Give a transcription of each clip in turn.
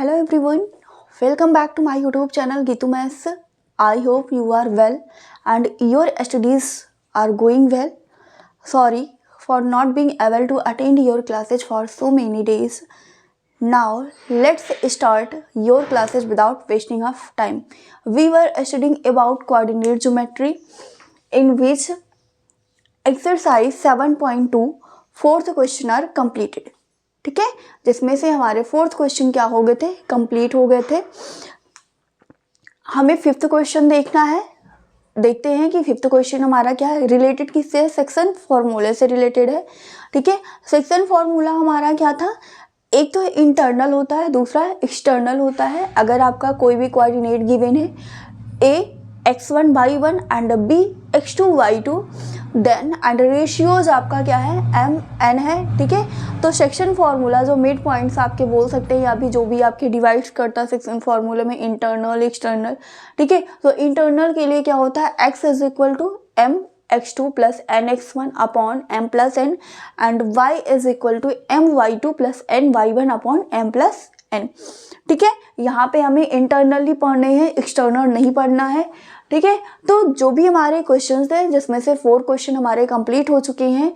Hello everyone, welcome back to my YouTube channel Gitu Maths. I hope you are well and your studies are going well. Sorry for not being able to attend your classes for so many days. Now let's start your classes without wasting of time. We were studying about coordinate geometry in which exercise 7.2 fourth question are completed. ठीक है, जिसमें से हमारे fourth question क्या हो गए थे, complete हो गए थे. हमें फिफ्थ क्वेश्चन देखना है. देखते हैं कि फिफ्थ क्वेश्चन हमारा क्या है, रिलेटेड किससे है, सेक्शन फॉर्मूले से रिलेटेड है. ठीक है, सेक्शन फॉर्मूला हमारा क्या था, एक तो इंटरनल होता है, दूसरा एक्सटर्नल होता है. अगर आपका कोई भी कोऑर्डिनेट गिवन है A x1 y1 and b x2 y2 then and ratios आपका क्या है m n है. ठीक है, तो सेक्शन फार्मूला जो मिड पॉइंट्स आपके बोल सकते हैं या भी जो भी आपके डिवाइड करता है सेक्शन फार्मूले में इंटरनल एक्सटर्नल. ठीक है, तो इंटरनल के लिए क्या होता है, x is equal to m x2 plus n x1 upon m plus n and y is equal to m y2 plus n y1 upon m plus n. ठीक है, यहाँ पे हमें इंटरनली पढ़ने हैं, एक्सटर्नल नहीं पढ़ना है. ठीक है, तो जो भी हमारे क्वेश्चंस थे जिसमें से 4 क्वेश्चन हमारे कंप्लीट हो चुके हैं,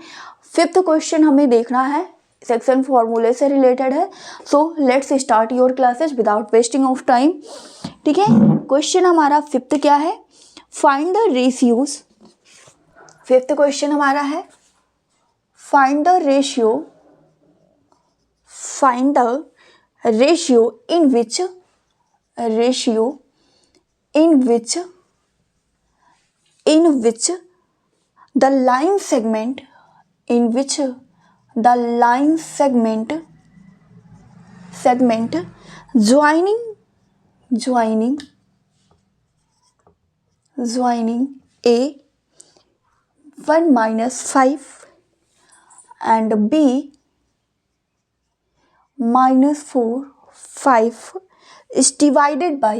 फिफ्थ क्वेश्चन हमें देखना है, सेक्शन फॉर्मूले से रिलेटेड है. So let's start your classes without wasting of time. ठीक है, क्वेश्चन हमारा फिफ्थ क्या है, find the ratios. Fifth question हमारा है find the ratio, find the ratio in which the line segment joining a 1 minus 5 and b minus 4 5 is divided by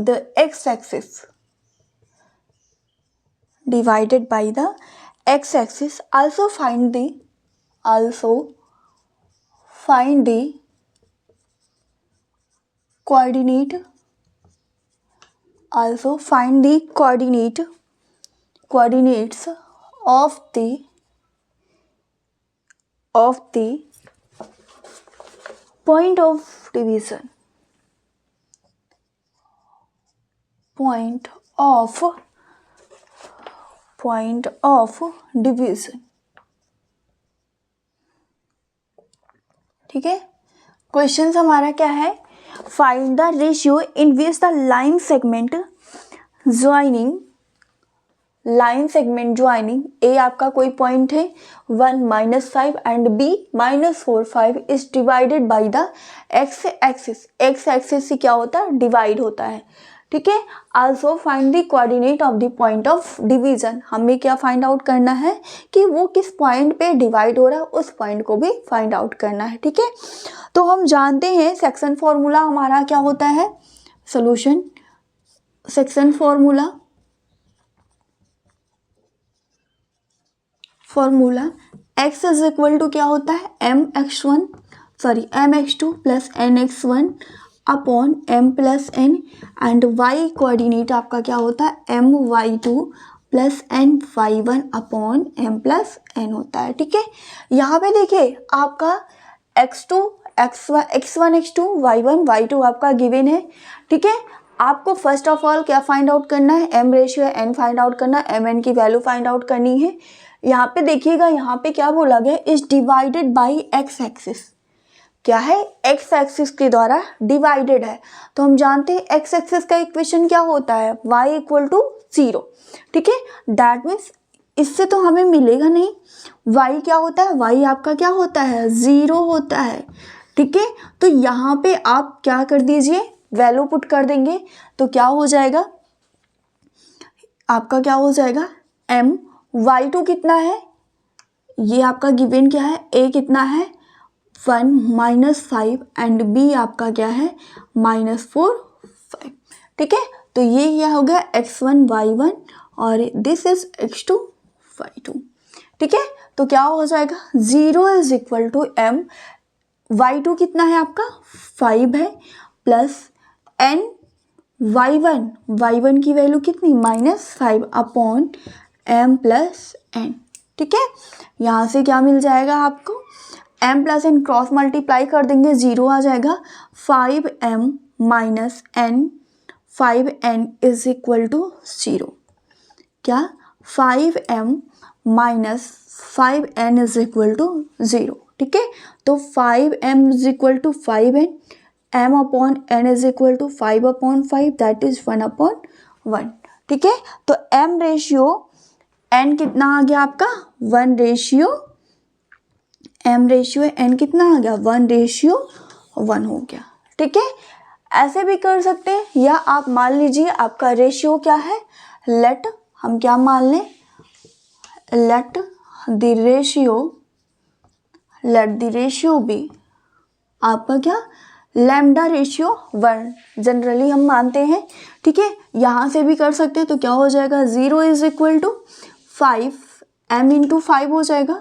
the x-axis, divided by the x-axis. Also find the coordinate, coordinates of the point of division, ठीक है, question हमारा क्या है, find the ratio in which the line segment joining A आपका कोई point है 1 minus 5 and b minus 4 5 is divided by the x axis. X axis से क्या होता है, डिवाइड होता है. ठीक है, also find the coordinate of the point of division. हमें क्या फाइंड आउट करना है कि वो किस पॉइंट पे डिवाइड हो रहा है, उस पॉइंट को भी फाइंड आउट करना है. ठीक है, तो हम जानते हैं सेक्शन फॉर्मूला हमारा क्या होता है, solution section formula x is equal to क्या होता है, m x2 plus n x1 upon m plus n and y coordinate आपका क्या होता है, m y2 plus n y1 upon m plus n होता है. ठीक है, यहाँ पे देखिए आपका x1 x2 y1 y2 आपका गिवन है. ठीक है, आपको फर्स्ट ऑफ ऑल क्या फाइंड आउट करना है, m ratio n find out करना है, m n की वैल्यू फाइंड आउट करनी है. यहाँ पे देखिएगा, यहाँ पे क्या बोला गया, is divided by x axis. क्या है, एक्स एक्सिस के द्वारा डिवाइडेड है. तो हम जानते हैं एक्स एक्सिस का इक्वेशन क्या होता है, y इक्वल टू 0. ठीक है, दैट मीन्स इससे तो हमें मिलेगा नहीं. y क्या होता है, y आपका क्या होता है, 0 होता है. ठीक है, तो यहाँ पे आप क्या कर दीजिए, वैल्यू पुट कर देंगे तो क्या हो जाएगा, आपका क्या हो जाएगा, m y2 कितना है, ये आपका गिवन क्या है, a कितना है 1 minus 5 एंड b आपका क्या है -4 5. ठीक है, तो ये क्या हो गया x1 y1 और दिस इज x2 y2, ठीक है। तो क्या हो जाएगा 0 is equal to m, y2 कितना है आपका 5 है, प्लस n y1 की वैल्यू कितनी -5 अपॉन m प्लस n, ठीक है। यहाँ से क्या मिल जाएगा आपको m plus n cross multiply कर देंगे 0 आ जाएगा, 5m minus n, 5n is equal to 0, क्या 5m minus 5n is equal to 0, ठीक है। तो 5m is equal to 5n, m upon n is equal to 5 upon 5 that is 1 upon 1, ठीक है। तो m रेशियो n कितना आ गया आपका 1 रेशियो, m रेशियो n कितना आ गया 1 रेशियो 1 हो गया, ठीक है। ऐसे भी कर सकते हैं, या आप मान लीजिए आपका रेशियो क्या है, लेट हम क्या मान लें, लेट द रेशियो बी आपका क्या लैम्डा रेशियो 1 जनरली हम मानते हैं, ठीक है। यहाँ से भी कर सकते हैं, तो क्या हो जाएगा 0 is equal to 5 m into 5 हो जाएगा,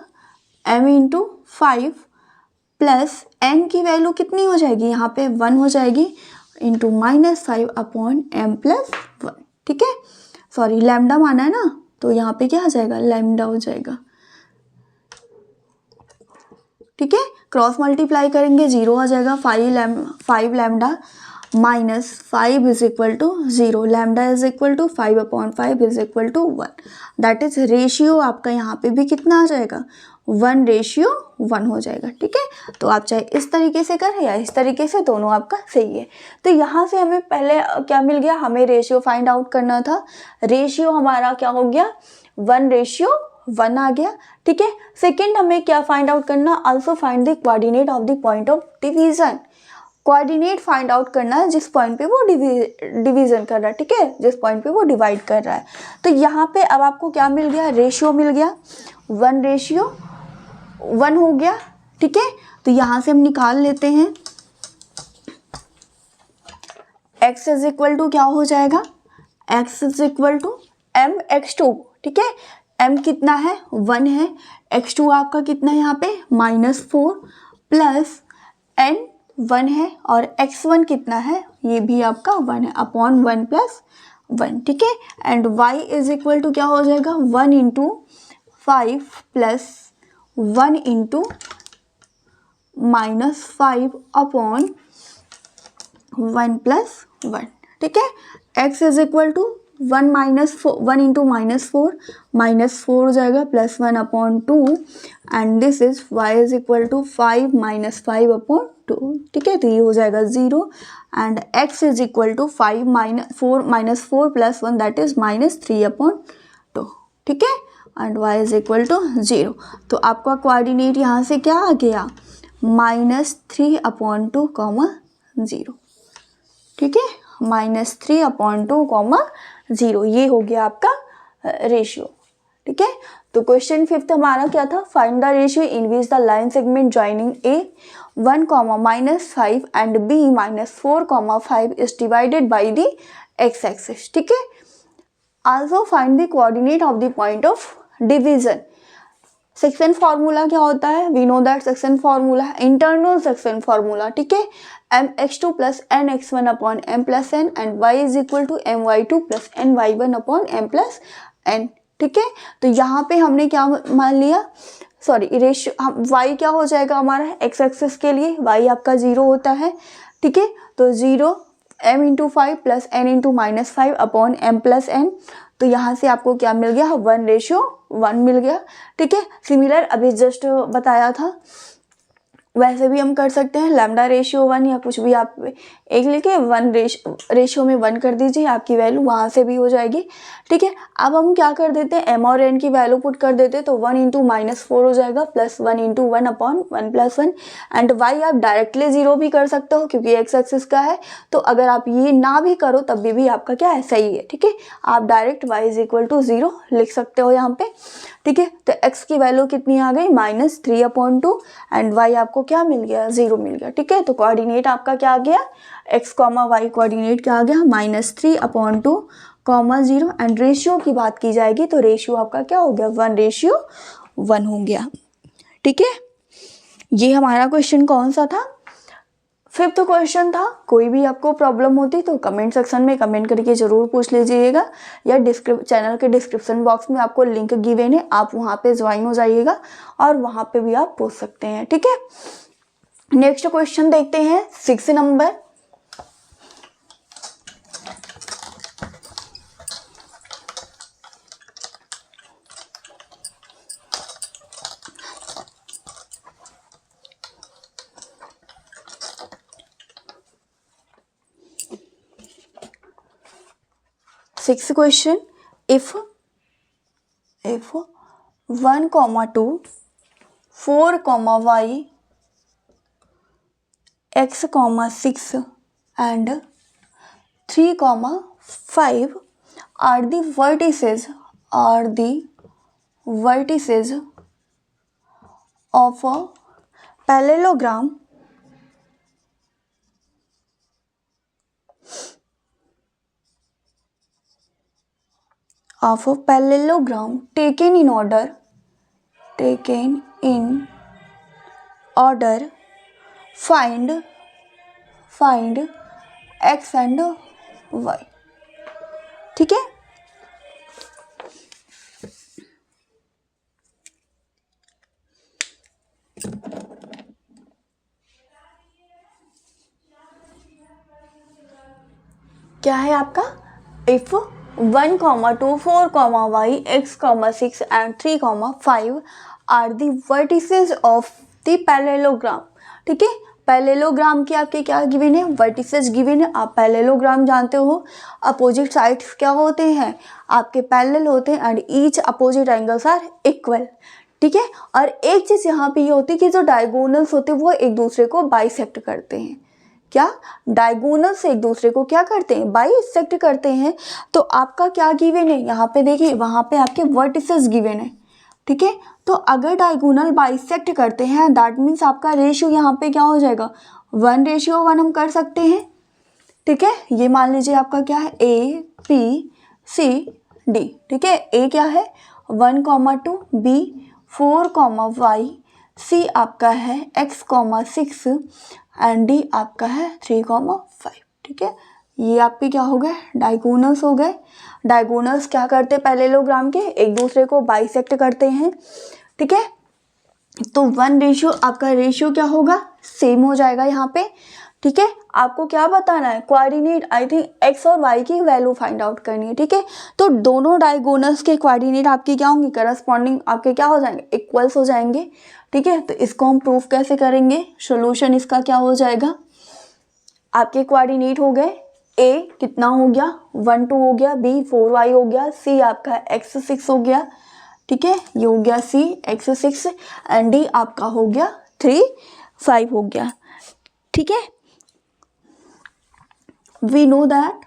m इंटू 5 प्लस n की वैल्यू कितनी हो जाएगी यहाँ पे 1 हो जाएगी, इंटू -5 अपॉन m प्लस 1, ठीक है। सॉरी लैम्डा माना है ना, तो यहाँ पे क्या आ जाएगा लैम्डा हो जाएगा, ठीक है। क्रॉस मल्टीप्लाई करेंगे 0 आ जाएगा, 5 lambda minus 5 is equal to 0, lambda is equal to 5 upon 5 is equal to 1, that is ratio आपका यहाँ पे भी कितना आ जाएगा 1 रेशियो 1 हो जाएगा, ठीक है। तो आप चाहे इस तरीके से करें या इस तरीके से, दोनों आपका सही है। तो यहाँ से हमें पहले क्या मिल गया, हमें रेशियो फाइंड आउट करना था, रेशियो हमारा क्या हो गया 1 रेशियो 1 आ गया, ठीक है। सेकेंड हमें क्या फाइंड आउट करना, also find the coordinate of the point of division, coordinate find out करना है जिस पॉइंट पे वो डिवीजन कर रहा है, ठीक है, जिस पॉइंट पे वो डिवाइड कर रहा है। तो यहाँ पे अब आपको क्या मिल गया, रेशियो मिल गया 1 रेशियो 1 हो गया, ठीक है। तो यहाँ से हम निकाल लेते हैं, x इज इक्वल टू क्या हो जाएगा, x is equal to m x2, ठीक है। m कितना है 1 है, x2 आपका कितना है यहाँ पे -4 प्लस n 1 है, और x1 कितना है ये भी आपका 1 है अपॉन 1 प्लस 1, ठीक है। And y is equal to क्या हो जाएगा 1 into 5 plus 1 into -5 upon 1 plus 1, ठीक है। x is equal to 1 into -4 हो जाएगा plus 1 upon 2, and this is y is equal to 5 -5 upon 2, ठीक है। तो ये हो जाएगा 0, and x is equal to 5 -4 plus 1 that is -3 upon 2, ठीक है, and y is equal to 0। तो आपका कोऑर्डिनेट यहाँ से क्या आ गया -3 अपॉन 2 0, ठीक है, -3 अपॉन 2 0, ये हो गया आपका रेशियो, ठीक है। तो क्वेश्चन 5th हमारा क्या था, find the ratio in which the line segment joining A 1, -5 and B -4, 5 is divided by the x axis, ठीक है। Also find the coordinate of the point of division. Section formula क्या होता है, we know that section formula है internal section formula, ठीक है, mx2 plus nx1 upon m plus n and y is equal to my2 plus ny1 upon m plus n, ठीक है। तो यहाँ पे हमने क्या मान लिया, सॉरी रेशियो y क्या हो जाएगा हमारा x एक्सिस के लिए, y आपका 0 होता है, ठीक है। तो 0 m into 5 plus n into -5 upon m plus n, तो यहाँ से आपको क्या मिल गया 1 रेशियो 1 मिल गया, ठीक है। सिमिलर अभी जस्ट बताया था, वैसे भी हम कर सकते हैं, लैम्डा रेशियो 1 या कुछ भी आप एक लेके 1 रेशियो में 1 कर दीजिए, आपकी वैल्यू वहाँ से भी हो जाएगी, ठीक है। अब हम क्या कर देते हैं, m और n की वैल्यू पुट कर देते हैं, तो 1 इंटू -4 हो जाएगा plus 1 into 1 upon 1 plus 1, and y आप डायरेक्टली 0 भी कर सकते हो क्योंकि x एक्सिस का है, तो अगर आप ये ना भी करो तब भी आपका क्या है सही है, ठीक है। आप direct y is equal to 0 लिख सकते हो यहाँ पे, ठीक है। तो x की वैल्यू कितनी आ गई -3 अपॉन 2, एंड y आपको क्या मिल गया 0 मिल गया, ठीक है। तो कोऑर्डिनेट आपका क्या आ गया, x, y कोऑर्डिनेट क्या आ गया -3 अपॉन 2 कॉमा 0 एंड रेशियो की बात की जाएगी तो रेशियो आपका क्या हो गया 1:1 हो गया। ठीक है, ये हमारा क्वेश्चन कौन सा था, 5th क्वेश्चन था। कोई भी आपको प्रॉब्लम होती तो कमेंट सेक्शन में कमेंट करके ज़रूर पूछ लीजिएगा, या चैनल के डिस्क्रिप्शन बॉक्स में आपको लिंक गिवन है, आप वहाँ पे ज्वाइन हो जाइएगा और वहाँ पे भी आप पूछ सकते हैं। ठीक है, नेक्स्ट क्वेश्चन देखते हैं 6 number. Six question, if 1, 2, 4, y, x, 6 and 3, 5 are the vertices of a parallelogram taken in order find x and y। ठीक है, क्या है आपका, if 1, 2, 4, y, x, 6 and 3, 5 are the vertices of the parallelogram। ठीक है, parallelogram की आपके क्या गिवन है, वर्टिसेस गिवन है। आप पैरेललोग्राम जानते हो, अपोजिट साइड्स क्या होते हैं आपके पैरेलल होते हैं and each opposite angles are equal. ठीक है, और एक चीज़ यहाँ पे ये होती है कि जो डायगोनल्स होते हैं वो एक दूसरे को बाइसेक्ट करते हैं। क्या, डायगोनल से एक दूसरे को क्या करते हैं, बाइसेक्ट करते हैं। तो आपका क्या गिवन है यहाँ पे, देखिए वहाँ पे आपके वर्टिसेस गिवन है। ठीक है, तो अगर डायगोनल बाइसेक्ट करते हैं दैट मीन्स आपका रेशियो यहाँ पे क्या हो जाएगा 1:1 हम कर सकते हैं। ठीक है, ये मान लीजिए आपका क्या है A, B, C, D। ठीक है, A क्या है 1, 2, B 4, y, C आपका है x, 6 एंड D आपका है 3, 5। ठीक है, ये आपके क्या हो गए डायगोनल्स हो गए। डायगोनल्स क्या करते हैं पैरेललोग्राम के, एक दूसरे को बाइसेक्ट करते हैं। ठीक है, तो 1:, आपका रेशियो क्या होगा सेम हो जाएगा यहाँ पे। ठीक है, आपको क्या बताना है, कोऑर्डिनेट आई थिंक x और y की वैल्यू फाइंड आउट करनी है। ठीक है, तो दोनों डायगोनल्स के कोऑर्डिनेट आपके क्या होंगे, करस्पॉन्डिंग आपके क्या हो जाएंगे, इक्वल्स हो जाएंगे। ठीक है, तो इसको हम प्रूफ कैसे करेंगे, सोल्यूशन इसका क्या हो जाएगा, आपके कोऑर्डिनेट हो गए A कितना हो गया 1, 2 हो गया, B 4y हो गया, C आपका x 6 हो गया। ठीक है, ये हो गया C x 6 एंड D आपका हो गया 3, 5 हो गया। ठीक है, we know that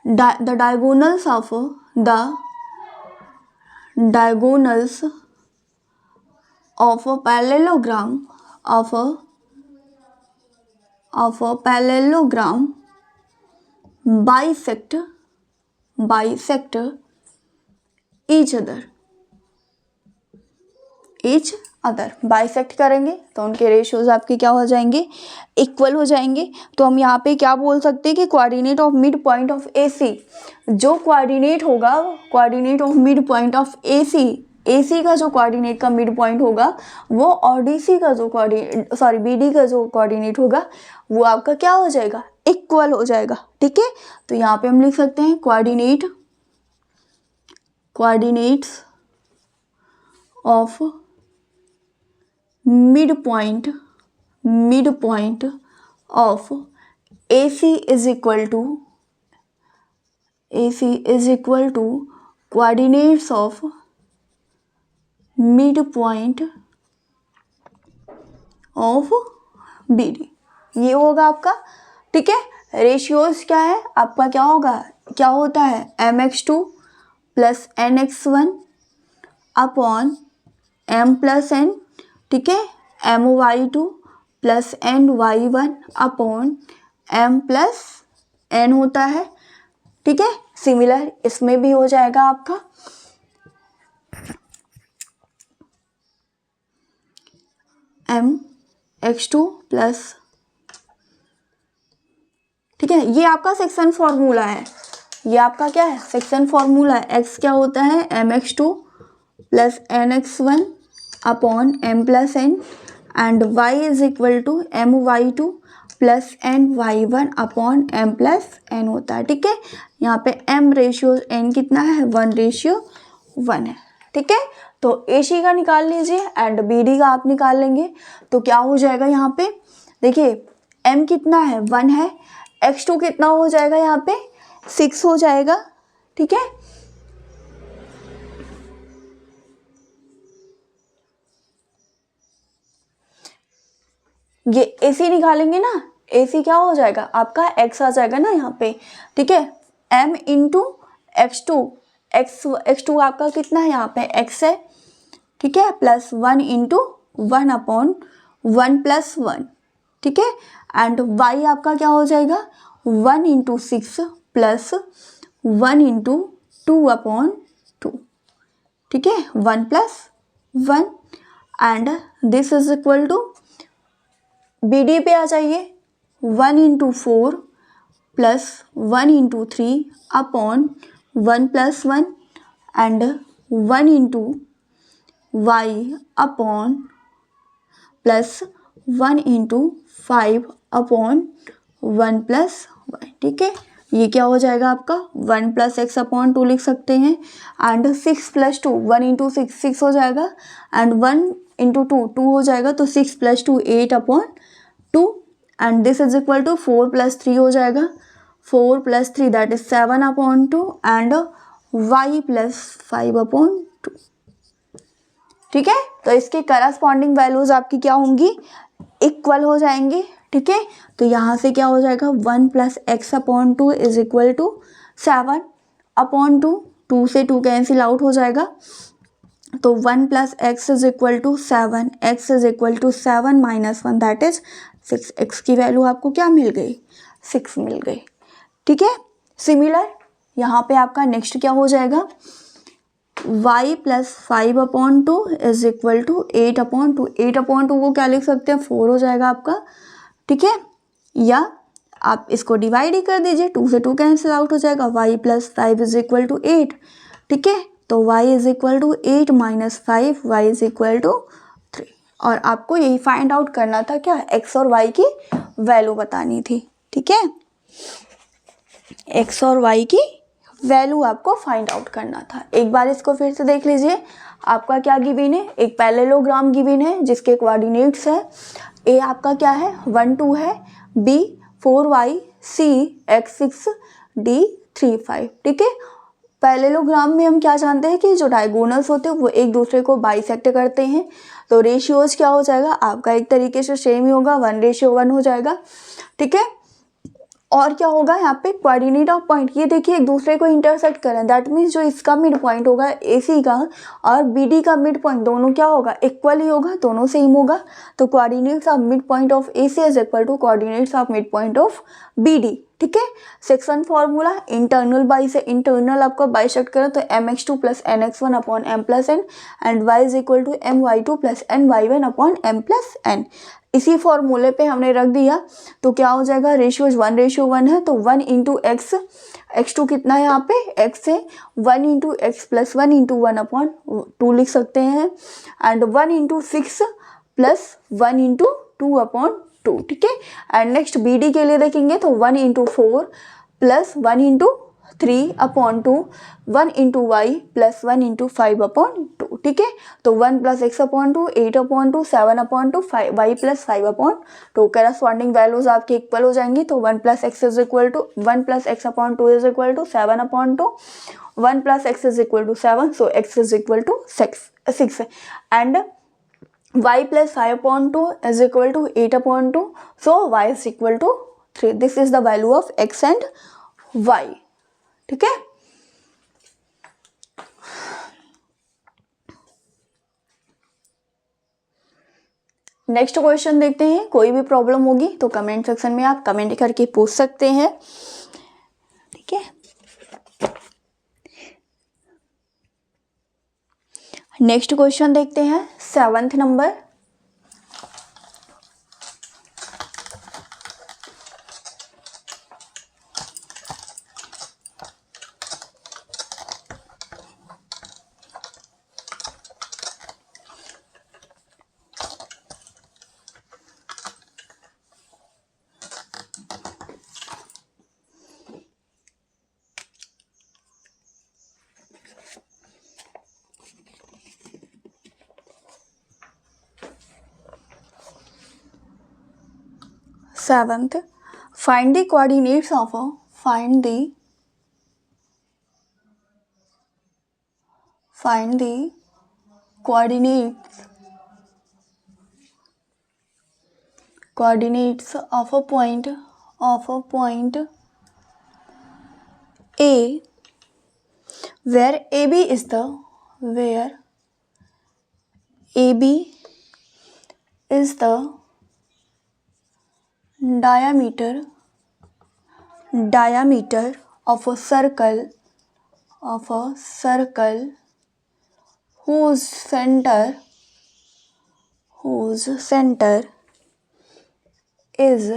the diagonals of a parallelogram bisect each other bisect करेंगे तो उनके रेशियोज आपके क्या हो जाएंगे, इक्वल हो जाएंगे। तो हम यहाँ पे क्या बोल सकते हैं कि coordinate of mid point of AC, जो कोऑर्डिनेट होगा coordinate of mid point of AC का जो कोऑर्डिनेट का मिड पॉइंट होगा वो और BD का जो कोऑर्डिनेट होगा वो आपका क्या हो जाएगा, इक्वल हो जाएगा। ठीक है, तो यहाँ पे हम लिख सकते हैं coordinates of midpoint of AC is equal to coordinates of midpoint of BD। ये होगा आपका। ठीक है, रेशियोज क्या है आपका, क्या होगा, क्या होता है mx2 plus nx1 upon m plus n। ठीक है, my2 plus n y one upon m plus n होता है, ठीक है। सिमिलर इसमें भी हो जाएगा आपका एम एक्स टू प्लस, ठीक है। ये आपका सेक्शन फॉर्मूला है, ये आपका क्या है, सेक्शन फॉर्मूला है। एक्स क्या होता है, m x two plus n x one upon m plus n, and y is equal to m y two plus n y one upon m plus n होता है, ठीक है। यहाँ पे एम रेशियो एन कितना है, 1:1 है, ठीक है। तो ए सी का निकाल लीजिए एंड बी डी का आप निकाल लेंगे। तो क्या हो जाएगा यहाँ पे, देखिए एम कितना है, 1 है, एक्स टू कितना हो जाएगा यहाँ पे, 6 हो जाएगा, ठीक है। ये ए सी निकालेंगे ना, ए सी क्या हो जाएगा आपका, एक्स आ जाएगा ना यहाँ पे, ठीक है। M into x two, x two आपका कितना है यहाँ पे, एक्स है, ठीक है, प्लस 1 इंटू 1 अपॉन 1 प्लस 1, ठीक है। एंड वाई आपका क्या हो जाएगा, 1 इंटू 6 प्लस 1 इंटू 2 अपॉन 2, ठीक है, 1 plus 1, and this is equal to B D पे आ जाइए, 1 into 4 plus 1 into 3 upon 1 plus 1, and 1 into y upon plus 1 into 5 upon 1 plus y, ठीक है। ये क्या हो जाएगा आपका, 1 प्लस एक्स अपॉन 2 लिख सकते हैं, एंड 6 प्लस 2, 1 इंटू 6 6 हो जाएगा, एंड 1 इंटू 2 2 हो जाएगा, तो 6 plus 2 8 upon 2, and this is equal to 4 plus 3 हो जाएगा, 4 plus 3 that is 7 upon 2, and y plus 5 upon 2, ठीक है। तो इसके करस्पॉन्डिंग वैल्यूज आपकी क्या होंगी, इक्वल हो जाएंगी, ठीक है। तो यहाँ से क्या हो जाएगा, 1 plus x upon 2 is equal to 7 upon 2, 2 से 2 कैंसिल आउट हो जाएगा, तो 1 plus x is equal to 7, x is equal to 7 minus 1 that is 6, x की वैल्यू आपको क्या मिल गई, 6 मिल गई, ठीक है। सिमिलर यहाँ पे आपका नेक्स्ट क्या हो जाएगा, y plus 5 upon 2 is equal to 8 upon 2, 8 upon 2 को क्या लिख सकते हैं, 4 हो जाएगा आपका, ठीक है। या आप इसको डिवाइड ही कर दीजिए, 2 से 2 कैंसिल आउट हो जाएगा, y plus 5 is equal to 8, ठीक है। तो y is equal to 8 minus 5, y is equal to 3, और आपको यही फाइंड आउट करना था, क्या, x और y की वैल्यू बतानी थी, ठीक है। x और y की वैल्यू आपको फाइंड आउट करना था। एक बार इसको फिर से देख लीजिए, आपका क्या गिवन है, एक पैरेललोग्राम गिवन है जिसके कोऑर्डिनेट्स है, ए आपका क्या है 1 2 है, बी 4y, सी x 6, डी 3 5, ठीक है। पैरेललोग्राम में हम क्या जानते हैं कि जो डायगोनल्स होते हैं वो एक दूसरे को बाइसेक्ट करते हैं, तो रेशियोज क्या हो जाएगा आपका, एक तरीके से सेम ही होगा, 1:1 हो जाएगा, ठीक है। और क्या होगा यहाँ पे, कोऑर्डिनेट ऑफ पॉइंट, ये देखिए एक दूसरे को इंटरसेक्ट करें, दैट मीन्स जो इसका मिड पॉइंट होगा AC का और BD का मिड पॉइंट दोनों क्या होगा, इक्वल ही होगा, दोनों सेम होगा। तो coordinates of mid point of AC is equal to coordinates of mid point of BD, ठीक है। सेक्शन फॉर्मूला, इंटरनल बाई से इंटरनल आपको बाइसेक्ट करें तो mx2 plus nx1 upon m plus n, and y is equal to my2 plus ny1 upon m plus n। इसी फॉर्मूले पे हमने रख दिया, तो क्या हो जाएगा, रेशियोज 1:1 है, तो 1 इंटू एक्स, x2 कितना है यहाँ पे, x है, 1 into x plus 1 into 1 upon 2 लिख सकते हैं, and 1 into 6 plus 1 into 2 upon 2, ठीक है। एंड नेक्स्ट BD के लिए देखेंगे तो 1 into 4 plus 1 into 3 upon 2, 1 into y plus 1 into 5 upon 2, ठीक है। तो 1 plus x upon 2, 8 upon 2, 7 upon 2, y plus 5 upon 2, corresponding values आपके इक्वल हो जाएंगी। तो 1 plus x is equal to 1 plus x upon 2 is equal to 7 upon 2, 1 plus x is equal to 7, so x is equal to 6, and y plus 5 upon 2 is equal to 8 upon 2, so y is equal to 3. This is the value of x and y, ठीक है। Next question देखते हैं। कोई भी problem होगी तो comment section में आप कमेंट करके पूछ सकते हैं, ठीक है। नेक्स्ट क्वेश्चन देखते हैं 7th number. Seventh, find the coordinates of coordinates of a point A where AB is the diameter of a circle whose center is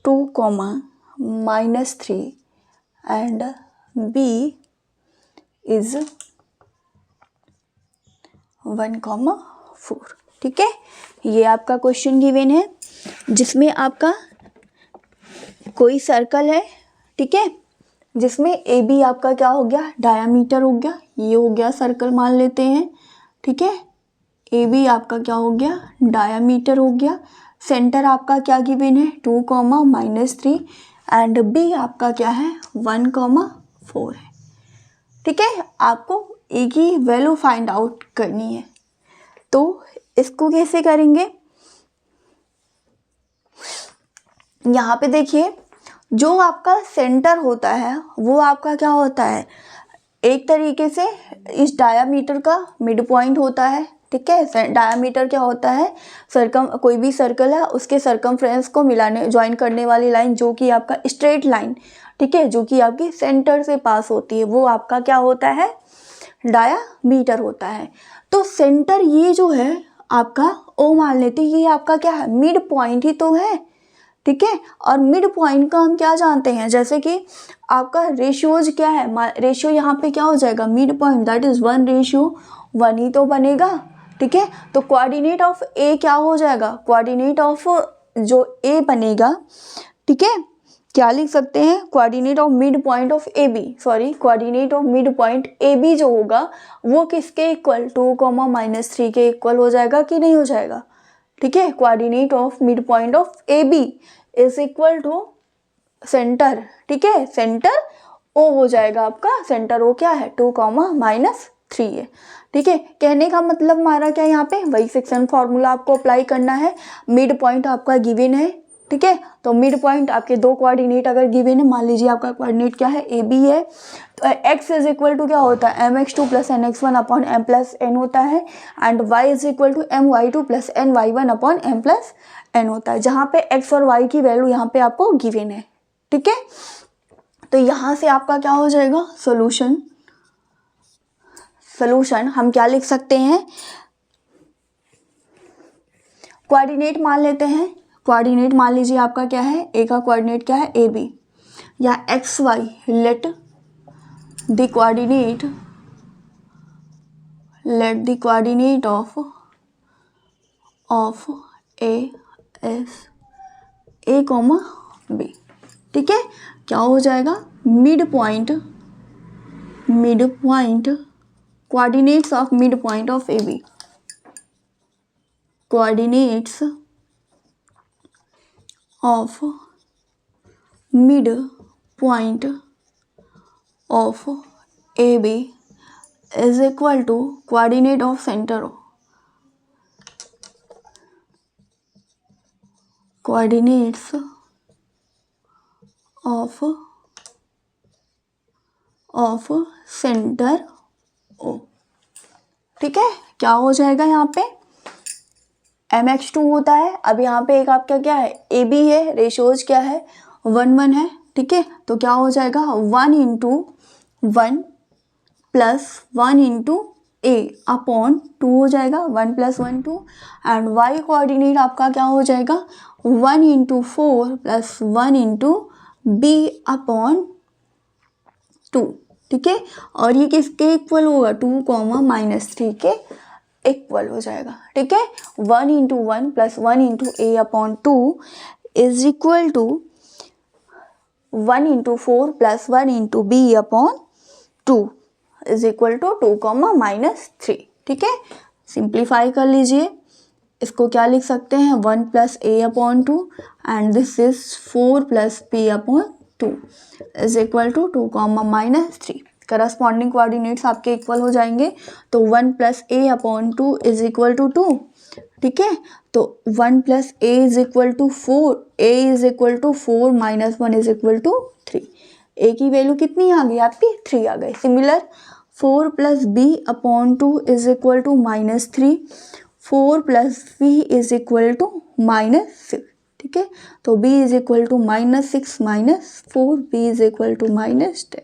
2, -3 and B is 1, 4। ठीक है, ये आपका क्वेश्चन गिवन है जिसमें आपका कोई सर्कल है, ठीक है, जिसमें ए बी आपका क्या हो गया, डायामीटर हो गया, ये हो गया सर्कल मान लेते हैं, ठीक है। ए बी आपका क्या हो गया, डायामीटर हो गया। सेंटर आपका क्या गिवन है, 2, -3 एंड बी आपका क्या है, 1, 4 है, ठीक है। आपको ए की वैल्यू फाइंड आउट करनी है, तो इसको कैसे करेंगे, यहाँ पे देखिए जो आपका सेंटर होता है वो आपका क्या होता है, एक तरीके से इस डायामीटर का मिड पॉइंट होता है, ठीक है। डायामीटर क्या होता है, कोई भी सर्कल है उसके सर्कमफ्रेंस को मिलाने ज्वाइन करने वाली लाइन जो कि आपका स्ट्रेट लाइन, ठीक है, जो कि आपकी सेंटर से पास होती है, वो आपका क्या होता है, डायामीटर होता है। तो सेंटर ये जो है आपका ओ मान लेते हैं, ये आपका क्या है, मिड पॉइंट ही तो है, ठीक है। और मिड पॉइंट का हम क्या जानते हैं, जैसे कि आपका रेशियोज क्या है, रेशियो यहाँ पे क्या हो जाएगा, मिड पॉइंट दैट इज 1:1 ही तो बनेगा, ठीक है। तो कोऑर्डिनेट ऑफ ए क्या हो जाएगा, कोऑर्डिनेट ऑफ जो ए बनेगा, ठीक है, क्या लिख सकते हैं, coordinate of mid point of A B, coordinate of mid point A B जो होगा वो किसके इक्वल, 2, -3 के इक्वल हो जाएगा कि नहीं हो जाएगा, ठीक है। Coordinate of mid point of A B is equal to centre, ठीक है, सेंटर ओ हो जाएगा आपका, सेंटर ओ क्या है, 2, -3 है, ठीक है। कहने का मतलब हमारा क्या है, यहाँ पे वही सेक्शन फॉर्मूला आपको अप्लाई करना है। मिड पॉइंट आपका गिवन है, ठीक है, तो मिड पॉइंट आपके दो कोऑर्डिनेट अगर गिवन है, मान लीजिए आपका कोऑर्डिनेट क्या है, ए बी है, तो x इज इक्वल टू क्या होता है, mx2 + nx1 upon m + n होता है, and y is equal to my2 + ny1 upon m + n होता है, जहाँ पे x और y की वैल्यू यहाँ पे आपको गिवन है, ठीक है। तो यहाँ से आपका क्या हो जाएगा, सोल्यूशन हम क्या लिख सकते हैं, कोऑर्डिनेट मान लेते हैं, कोऑर्डिनेट मान लीजिए आपका क्या है, ए का कोऑर्डिनेट क्या है, ए बी, या x y, let the coordinate of A as a comma b, ठीक है। क्या हो जाएगा, mid point coordinates of mid point of A B, coordinates of mid point of A B is equal to coordinate of centre O, coordinates of centre O, ठीक है। क्या हो जाएगा यहाँ पे, mx2 होता है। अब यहाँ पे एक आपका क्या है, ab है, रेशियोज क्या है 1:1 है, ठीक है। तो क्या हो जाएगा 1:1 प्लस 1 a अपॉन 2 हो जाएगा, 1 + 1 2। एंड y कोऑर्डिनेट आपका क्या हो जाएगा 1:4 प्लस 1 b अपॉन 2, ठीक है। और ये किसके इक्वल होगा 2, -3 के इक्वल हो जाएगा, ठीक है। 1:1 plus 1 a upon 2 is equal to 1:4 plus 1 b upon 2 is equal to 2, -3, ठीक है। सिंप्लीफाई कर लीजिए, इसको क्या लिख सकते हैं 1 + a upon 2 and this is 4 + b upon 2 is equal to 2, -3। Corresponding coordinates आपके इक्वल हो जाएंगे, तो 1 + a upon 2 is equal to 2, ठीक है। तो 1 + a is equal to 4, a is equal to 4 - 1 is equal to 3। a की वैल्यू कितनी आ गई आपकी 3 आ गई। Similar 4 + b upon 2 is equal to -3, 4 + b is equal to -6, ठीक है। तो b is equal to -6 - 4, b is equal to -10,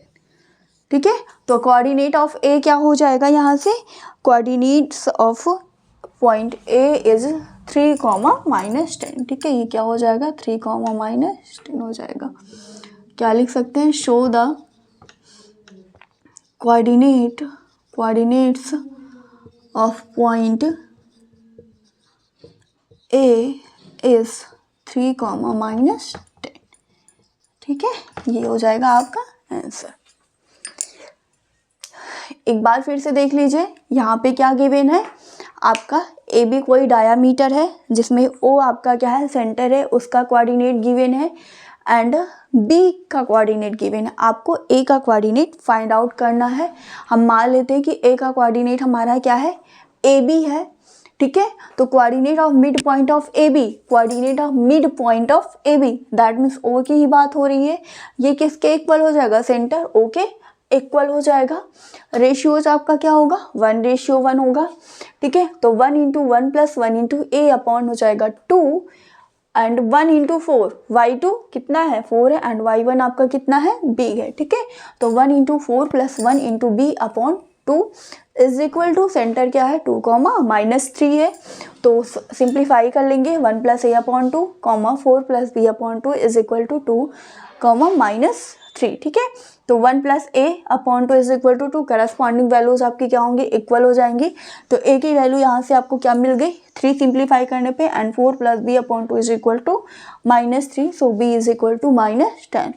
ठीक है। तो कोऑर्डिनेट ऑफ a क्या हो जाएगा यहाँ से, coordinates of point a is 3, -10, ठीक है। ये क्या हो जाएगा 3, -10 हो जाएगा। क्या लिख सकते हैं, show the coordinates of point a is 3, -10, ठीक है। ये हो जाएगा आपका आंसर। एक बार फिर से देख लीजिए, यहाँ पे क्या गिवन है आपका, ए बी कोई डायामीटर है जिसमें ओ आपका क्या है सेंटर है, उसका कोऑर्डिनेट गिवन है एंड बी का कोऑर्डिनेट गिवन है। आपको ए का कोऑर्डिनेट फाइंड आउट करना है। हम मान लेते हैं कि ए का कोऑर्डिनेट हमारा क्या है ए बी है, ठीक है। तो coordinate of mid point of A B, coordinate of mid point of A B, that means ओ की ही बात हो रही है। ये किसके इक्वल हो जाएगा, सेंटर ओ के इक्वल हो जाएगा। रेशियोज आपका क्या होगा 1:1 होगा, ठीक है। तो 1:1 प्लस 1 a अपॉन हो जाएगा 2 एंड 1:4, y2 कितना है 4 है एंड y1 आपका कितना है b है, ठीक है। तो 1:4 plus 1 b upon 2 is equal to centre क्या है 2, -3 है। तो सिंप्लीफाई कर लेंगे 1 + a upon 2, 4 + b upon 2 is equal to 2, -3, ठीक है। तो 1 + a upon 2 is equal to 2, corresponding values आपकी क्या होंगी इक्वल हो जाएंगी। तो a की वैल्यू यहाँ से आपको क्या मिल गई 3 सिंप्लीफाई करने पे and 4 + b upon 2 is equal to -3, so b is equal to -10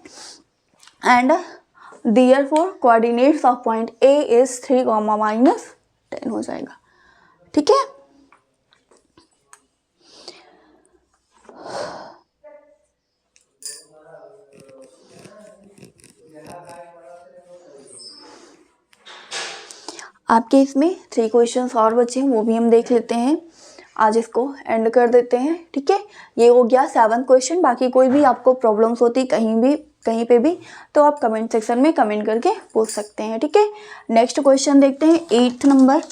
and therefore coordinates of point a is 3, -10 हो जाएगा, ठीक है। आपके इसमें 3 क्वेश्चंस और बचे हैं, वो भी हम देख लेते हैं। आज इसको एंड कर देते हैं, ठीक है। ये हो गया 7th क्वेश्चन। बाकी कोई भी आपको प्रॉब्लम्स होती कहीं पे भी तो आप कमेंट सेक्शन में कमेंट करके पूछ सकते हैं, ठीक है। नेक्स्ट क्वेश्चन देखते हैं 8th नंबर।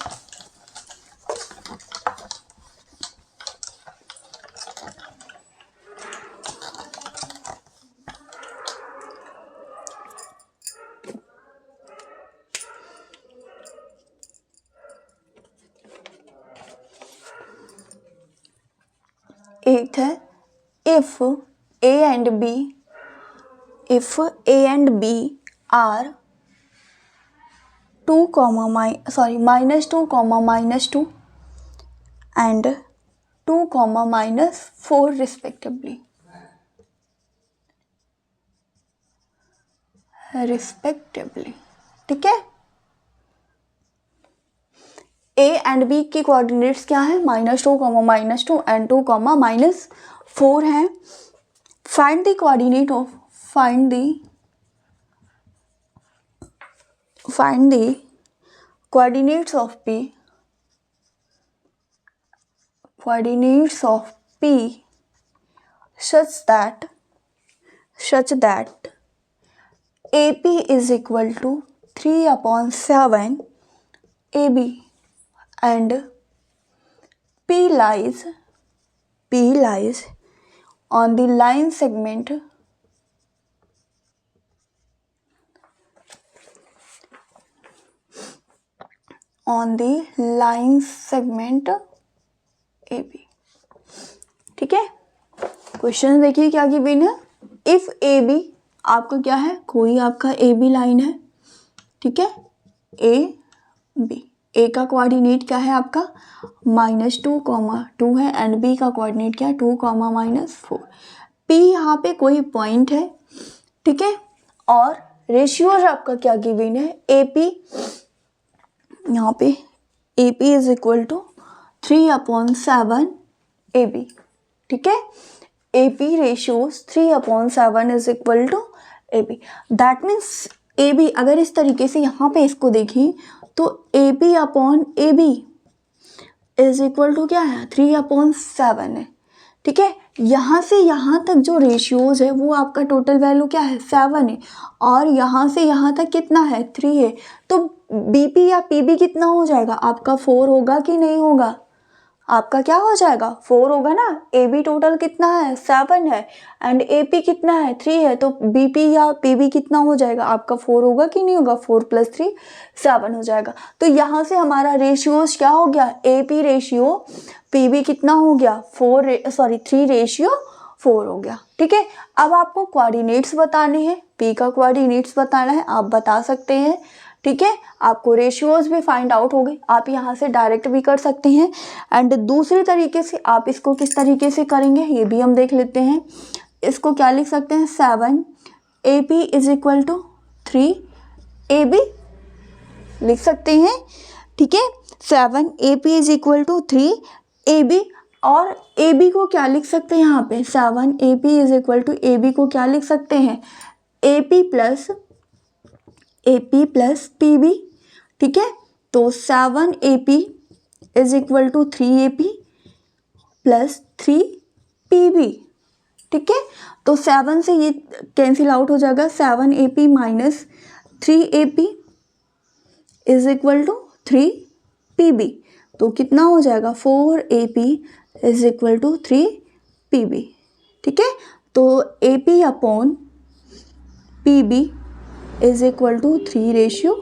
एट है if a and b are 2, -2, and 2, -4 respectively, ठीक है। a एंड b की कोऑर्डिनेट्स क्या है -2, -2 एंड 2, -4 है। Find the coordinate of find the coordinates of p such that AP is equal to 3/7 AB and P lies P lies on the line segment AB। ठीक है, question देखिए क्या given है। If AB आपका क्या है, कोई आपका AB लाइन है, ठीक है, AB, A का कोऑर्डिनेट क्या है आपका -2, है एंड B का कोऑर्डिनेट क्या है 2, -4। P यहाँ पे कोई पॉइंट है, ठीक है, और रेशियोज आपका क्या गिवन है, AP यहाँ पे AP is equal to 3/7 AB, ठीक है, AP ratios 3/7 is equal to AB। That means AB अगर इस तरीके से यहाँ पे इसको देखें तो AP/AB इज इक्वल टू क्या है 3/7 है, ठीक है। यहाँ से यहाँ तक जो रेशियोज है वो आपका टोटल वैल्यू क्या है 7 है, और यहाँ से यहाँ तक कितना है 3 है, तो BP या PB कितना हो जाएगा आपका 4 होगा कि नहीं होगा, आपका क्या हो जाएगा 4 होगा ना। AB टोटल कितना है 7 है एंड AP कितना है 3 है, तो BP या PB कितना हो जाएगा आपका 4 होगा कि नहीं होगा, 4 + 3 7 हो जाएगा। तो यहाँ से हमारा रेशियोज क्या हो गया, AP रेशियो PB कितना हो गया 3/4 हो गया, ठीक है। अब आपको कोऑर्डिनेट्स बताने हैं, P का कोऑर्डिनेट्स बताना है, आप बता सकते हैं, ठीक है। आपको रेशियोज भी फाइंड आउट हो गए, आप यहाँ से डायरेक्ट भी कर सकते हैं एंड दूसरी तरीके से आप इसको किस तरीके से करेंगे ये भी हम देख लेते हैं। इसको क्या लिख सकते हैं 7 AP is equal to 3 AB लिख सकते हैं, ठीक है। 7 AP is equal to 3 AB, और AB को क्या लिख सकते हैं यहाँ पे 7 AP is equal to AB को क्या लिख सकते हैं AP प्लस PB, ठीक है। तो 7 AP is equal to 3 AP plus 3 PB, ठीक है। तो 7 से ये कैंसिल आउट हो जाएगा, 7 AP minus 3 AP is equal to 3 PB, तो कितना हो जाएगा 4 AP is equal to 3 PB, ठीक है। तो AP/PB इज इक्वल टू 3/4।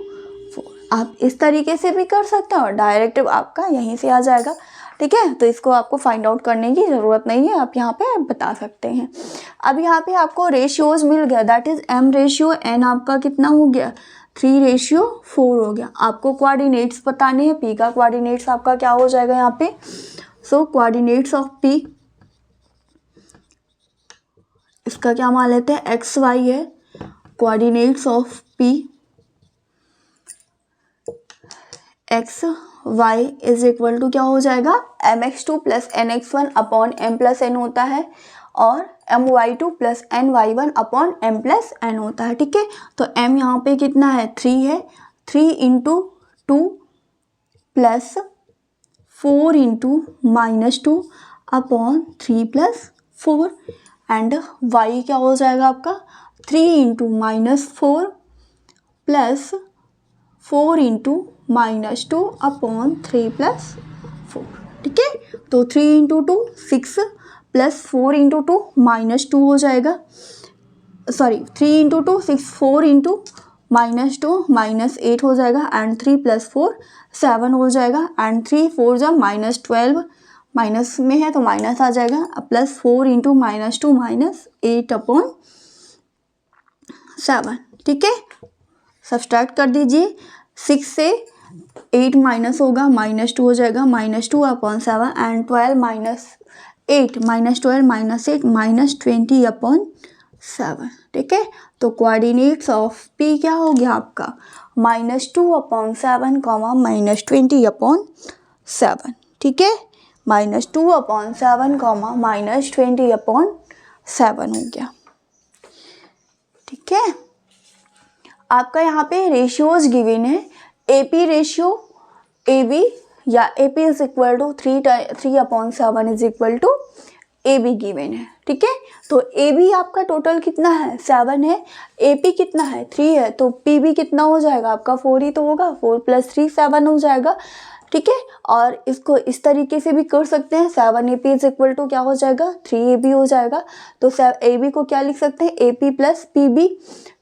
आप इस तरीके से भी कर सकते हैं और डायरेक्ट आपका यहीं से आ जाएगा, ठीक है। तो इसको आपको फाइंड आउट करने की ज़रूरत नहीं है, आप यहाँ पे बता सकते हैं। अब यहाँ पे आपको रेशियोज मिल गया, दैट इज M/N आपका कितना हो गया 3/4 हो गया। आपको कोऑर्डिनेट्स बताने हैं, P का कोऑर्डिनेट्स आपका क्या हो जाएगा यहाँ पे, सो कोऑर्डिनेट्स ऑफ P, इसका क्या मान लेते हैं XY है, coordinates of P XY is equal to क्या हो जाएगा mx2 + nx1 upon m + n होता है, और my2 + ny1 upon m + n होता है, ठीक है। तो m यहाँ पे कितना है 3 है, 3 × 2 + 4 × -2 अपॉन 3 + 4, एंड y क्या हो जाएगा आपका 3 × -4 + 4 × -2 अपॉन 3 + 4, ठीक है। तो 3 × 2 6 + 4 × 2 -2 हो जाएगा, सॉरी 3 × 2 6, 4 × -2 -8 हो जाएगा, एंड 3 + 4 7 हो जाएगा, एंड 3 4 जा -12, माइनस में है तो माइनस आ जाएगा, प्लस 4 × -2 -8 अपॉन 7, ठीक है। सब्सट्रैक्ट कर दीजिए, 6 से 8 माइनस होगा, -2 हो जाएगा, -2 अपॉन 7, एंड 12 -8 -12 -8 -20 अपॉन 7, ठीक है। तो कोऑर्डिनेट्स ऑफ P क्या हो गया आपका -2 अपॉन 7, -20 अपॉन 7, ठीक है। -2 अपॉन 7, -20 अपॉन 7 हो गया, ठीक है। आपका यहाँ पे रेशियोज गिवन है, AP रेशियो AB या AP is equal to 3/7 is equal to AB given है, ठीक है। तो AB आपका टोटल कितना है 7 है, AP कितना है 3 है, तो PB कितना हो जाएगा आपका 4 ही तो होगा, 4 + 3 7 हो जाएगा, ठीक है। और इसको इस तरीके से भी कर सकते हैं, 7AP इज इक्वल टू क्या हो जाएगा, 3AB हो जाएगा। तो AB को क्या लिख सकते हैं, AP प्लस PB,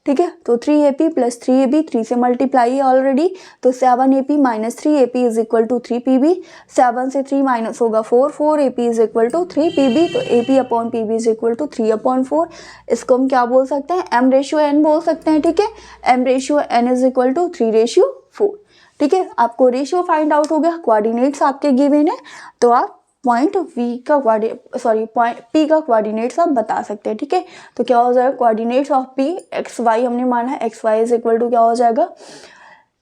ठीक है। तो 3AP प्लस 3AB, 3 से मल्टीप्लाई है ऑलरेडी, तो 7AP minus 3AP is equal to 3PB। 7 से 3 माइनस होगा 4, 4AP is equal to 3PB, तो AP upon PB is equal to 3/4। इसको हम क्या बोल सकते हैं, M/N बोल सकते हैं, ठीक है। M/N इज इक्वल टू 3/4, ठीक है। आपको रेशियो फाइंड आउट हो गया, कोऑर्डिनेट्स आपके गिवन है, तो आप पॉइंट पॉइंट P का कोऑर्डिनेट्स आप बता सकते हैं, ठीक है। तो क्या हो जाएगा, कोऑर्डिनेट्स ऑफ P XY हमने माना है, XY इज इक्वल टू क्या हो जाएगा,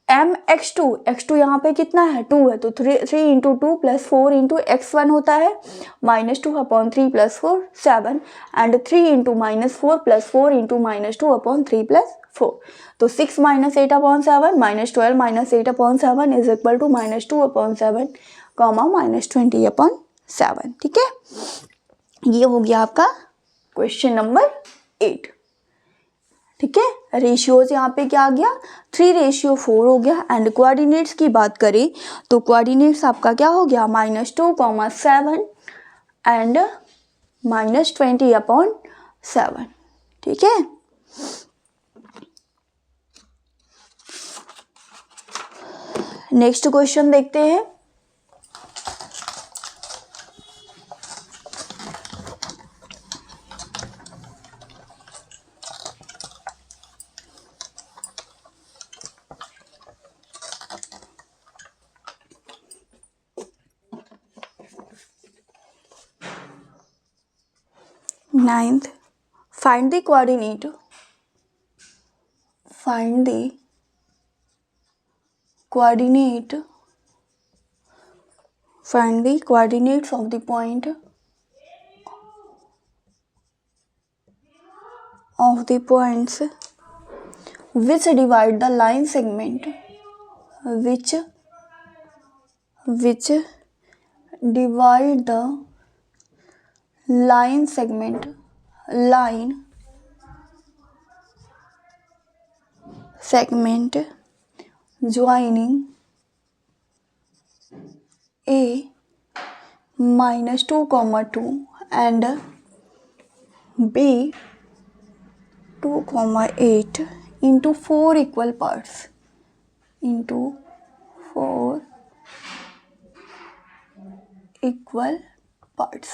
MX2, x2 यहाँ पे कितना है, 2 है, तो 3 इंटू 2 प्लस 4 इंटू x1 होता है, -2/3 plus 4 7, and 3 into -4 plus 4 into -2/3 plus 4, तो 6 - 8/7 -12 - 8/7 इज इक्वल टू -2/7 -20/7, ठीक है। ये हो गया आपका क्वेश्चन नंबर 8, ठीक है। रेशियोज यहाँ पे क्या आ गया, 3/4 हो गया। एंड कोऑर्डिनेट्स की बात करें तो कोऑर्डिनेट्स आपका क्या हो गया, -2, 7 एंड -20/7, ठीक है। नेक्स्ट क्वेश्चन देखते हैं। Ninth, find the coordinate coordinates of the points which divide the line segment, joining A -2, 2 and B 2, 8 into 4 equal parts,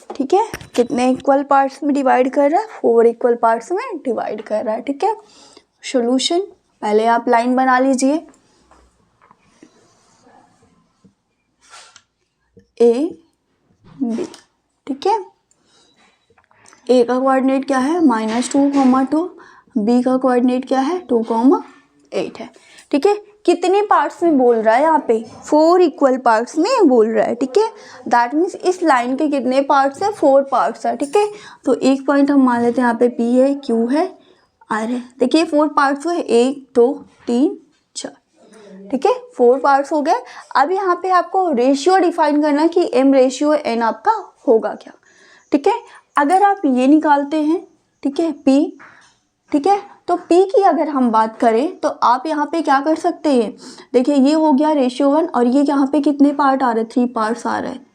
ठीक है। कितने इक्वल पार्ट्स में डिवाइड कर रहा है, 4 इक्वल पार्ट्स में डिवाइड कर रहा है, ठीक है। सॉल्यूशन, पहले आप लाइन बना लीजिए, A B, ठीक है। A का कोऑर्डिनेट क्या है, -2, 2, B का कोऑर्डिनेट क्या है, 2, 8 है, ठीक है। कितने पार्ट्स में बोल रहा है यहाँ पे, 4 इक्वल पार्ट्स में बोल रहा है, ठीक है। दैट मीन्स इस लाइन के कितने पार्ट्स है, 4 पार्ट्स है, ठीक है। तो एक पॉइंट हम मान लेते हैं यहाँ पे P है, Q है, R है। देखिए 4 पार्ट्स हुए, 1 2 3 4, ठीक है, 4 पार्ट्स हो गए। अब यहाँ पे आपको रेशियो डिफाइन करना कि M/N आपका होगा क्या, ठीक है। अगर आप ये निकालते हैं, ठीक है, P, ठीक है, तो P की अगर हम बात करें तो आप यहाँ पे क्या कर सकते हैं, देखिए ये हो गया रेशियो 1, और ये यहाँ पे कितने पार्ट आ रहे हैं, 3 पार्ट्स आ रहे हैं,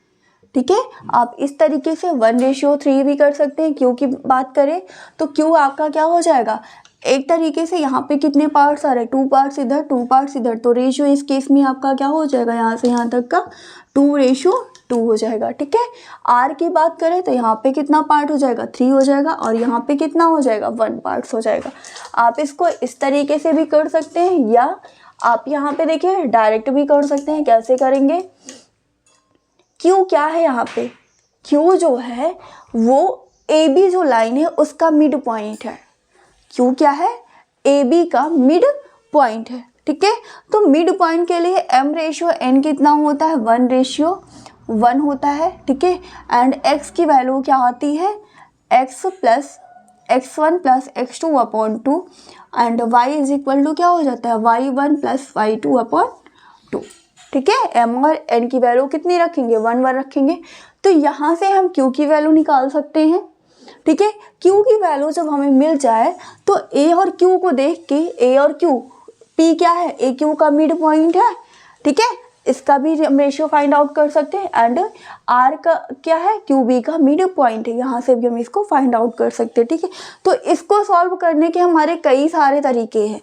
ठीक है। आप इस तरीके से 1/3 भी कर सकते हैं। Q की बात करें तो Q आपका क्या हो जाएगा, एक तरीके से यहाँ पे कितने पार्ट्स आ रहे हैं, 2 पार्ट्स इधर 2 पार्ट्स इधर, तो रेशियो इस केस में आपका क्या हो जाएगा, यहाँ से यहाँ तक का 2/2 हो जाएगा, ठीक है। R की बात करें तो यहाँ पे कितना पार्ट हो जाएगा, 3 हो जाएगा, और यहाँ पे कितना हो जाएगा, 1 पार्ट्स हो जाएगा। आप इसको इस तरीके से भी कर सकते हैं, या आप यहाँ पे देखिए डायरेक्ट भी कर सकते हैं। कैसे करेंगे, Q क्या है यहाँ पे, Q जो है वो AB जो लाइन है उसका मिड पॉइंट है। Q क्या है, AB का मिड पॉइंट है, ठीक है। तो मिड पॉइंट के लिए M/N कितना होता है, 1/1 होता है, ठीक है। एंड X की वैल्यू क्या आती है, X plus x1 plus x2/2, and Y is equal to क्या हो जाता है, y1 प्लस y2/2, ठीक है। M और N की वैल्यू कितनी रखेंगे, 1 1 रखेंगे। तो यहाँ से हम Q की वैल्यू निकाल सकते हैं, ठीक है। Q की वैल्यू जब हमें मिल जाए तो A और Q को देख के, A और Q पी क्या है, ए क्यू का मिड पॉइंट है, ठीक है, इसका भी हम रेशियो फाइंड आउट कर सकते हैं। एंड आर का क्या है, क्यू बी का मिड पॉइंट है, यहाँ से भी हम इसको फाइंड आउट कर सकते हैं, ठीक है। तो इसको सॉल्व करने के हमारे कई सारे तरीके हैं।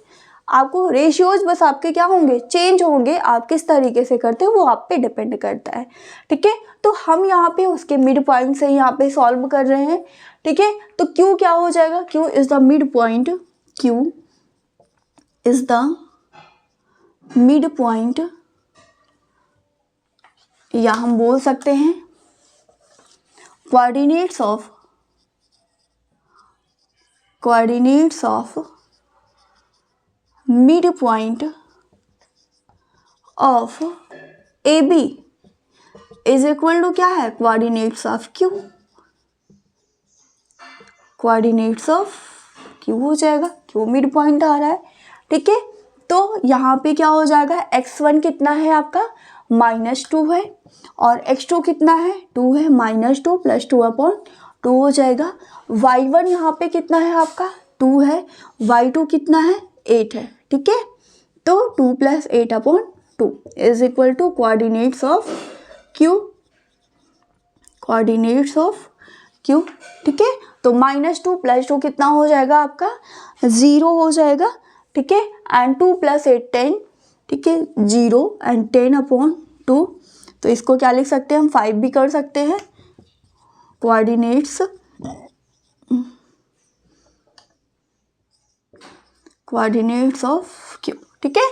आपको रेशियोज बस आपके क्या होंगे, चेंज होंगे, आप किस तरीके से करते हो वो आप पे डिपेंड करता है, ठीक है। तो हम यहाँ पे उसके मिड पॉइंट से यहाँ पे सॉल्व कर रहे हैं, ठीक है। तो क्यू क्या हो जाएगा, Q is the mid point, Q is the mid point, या हम बोल सकते हैं coordinates of mid point of A B is equal to क्या है, coordinates of Q, coordinates of Q हो जाएगा, क्यू मिड पॉइंट आ रहा है, ठीक है। तो यहाँ पे क्या हो जाएगा, x1 कितना है आपका, -2 है, और x2 कितना है, 2 है, -2 + 2/2 हो जाएगा। y1 यहाँ पे कितना है आपका, 2 है, y2 कितना है, 8 है, ठीक है। तो 2 + 8/2 is equal to coordinates of Q, coordinates of Q, ठीक है। तो -2 + 2 कितना हो जाएगा आपका, 0 हो जाएगा, ठीक है। एंड 2 + 8 10, ठीक है, 0 एंड 10/2। तो इसको क्या लिख सकते हैं हम, 5 भी कर सकते हैं, कोऑर्डिनेट्स ऑफ क्यू, ठीक है।